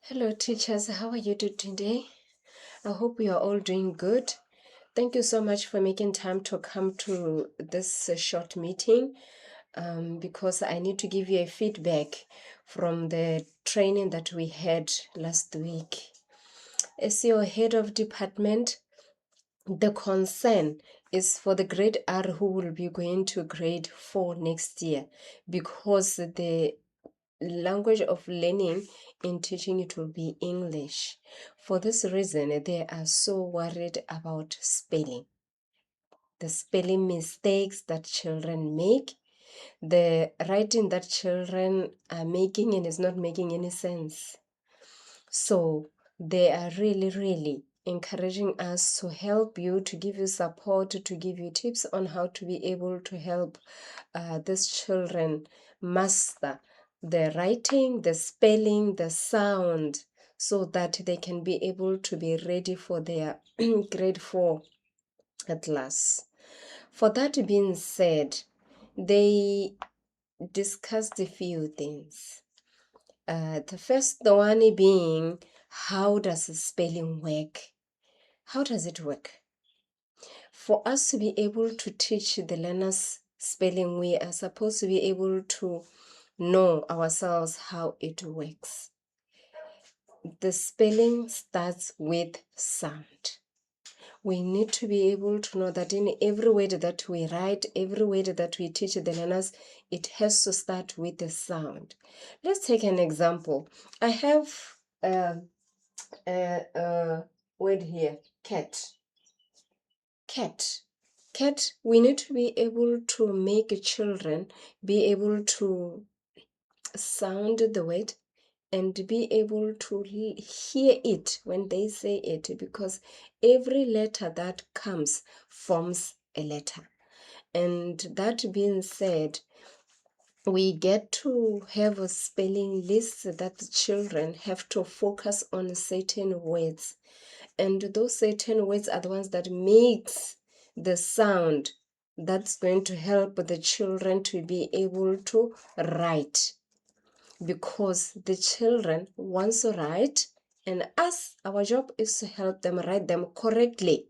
Hello, teachers. How are you doing today? I hope you are all doing good. Thank you so much for making time to come to this short meeting because I need to give you a feedback from the training that we had last week. As your head of department, the concern is for the grade R who will be going to grade 4 next year because the language of learning in teaching it will be English. For this reason, they are so worried about spelling. The spelling mistakes that children make, the writing that children are making and is not making any sense. So they are really encouraging us to help you, to give you support, to give you tips on how to be able to help these children master the writing, the spelling, the sound, so that they can be able to be ready for their grade 4 class. For that being said, they discussed a few things. The first one being, how does spelling work? How does it work? For us to be able to teach the learners spelling, we are supposed to be able to know ourselves how it works. The spelling starts with sound. We need to be able to know that in every word that we write, every word that we teach the learners, it has to start with a sound. Let's take an example. I have a word here, cat. Cat. Cat, we need to be able to make children be able to sound the word and be able to hear it when they say it, because every letter that comes forms a letter. And that being said, we get to have a spelling list that the children have to focus on certain words, and those certain words are the ones that makes the sound that's going to help the children to be able to write, because the children want to write, and us, our job is to help them write them correctly,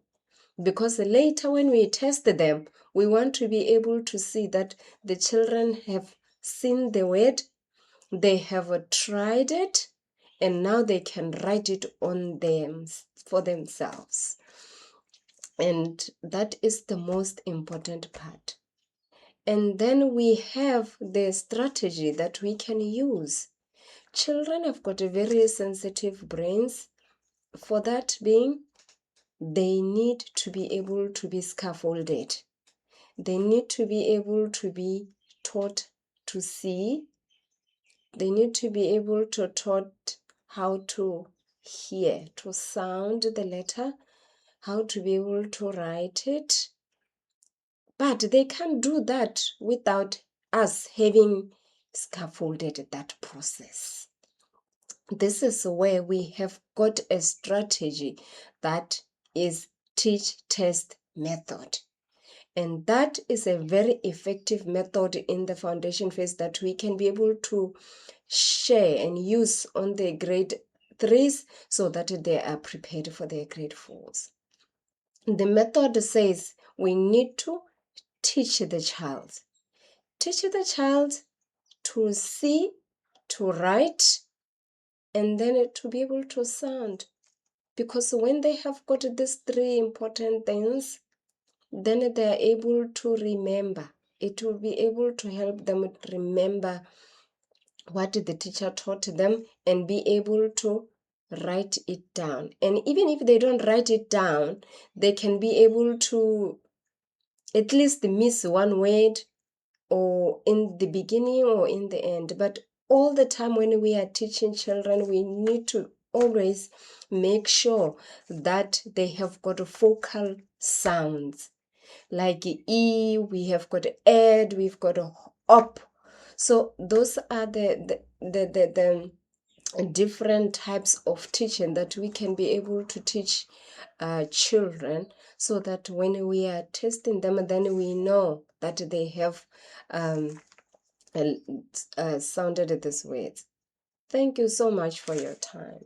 because later when we test them, we want to be able to see that the children have seen the word, they have tried it, and now they can write it on them for themselves. And that is the most important part. And then we have the strategy that we can use. Children have got very sensitive brains. For that being, they need to be able to be scaffolded. They need to be able to be taught to see. They need to be able to taught how to hear, to sound the letter, how to be able to write it. But they can't do that without us having scaffolded that process. This is where we have got a strategy that is teach test method. And that is a very effective method in the foundation phase that we can be able to share and use on the grade 3s so that they are prepared for their grade 4s. The method says we need to teach the child. Teach the child to see, to write, and then to be able to sound. Because when they have got these 3 important things, then they are able to remember. It will be able to help them remember what the teacher taught them and be able to write it down. And even if they don't write it down, they can be able to at least miss one word, or in the beginning or in the end. But all the time when we are teaching children, we need to always make sure that they have got focal sounds. Like E, we have got ed, we've got op. So those are the different types of teaching that we can be able to teach children, so that when we are testing them, then we know that they have sounded these words. Thank you so much for your time.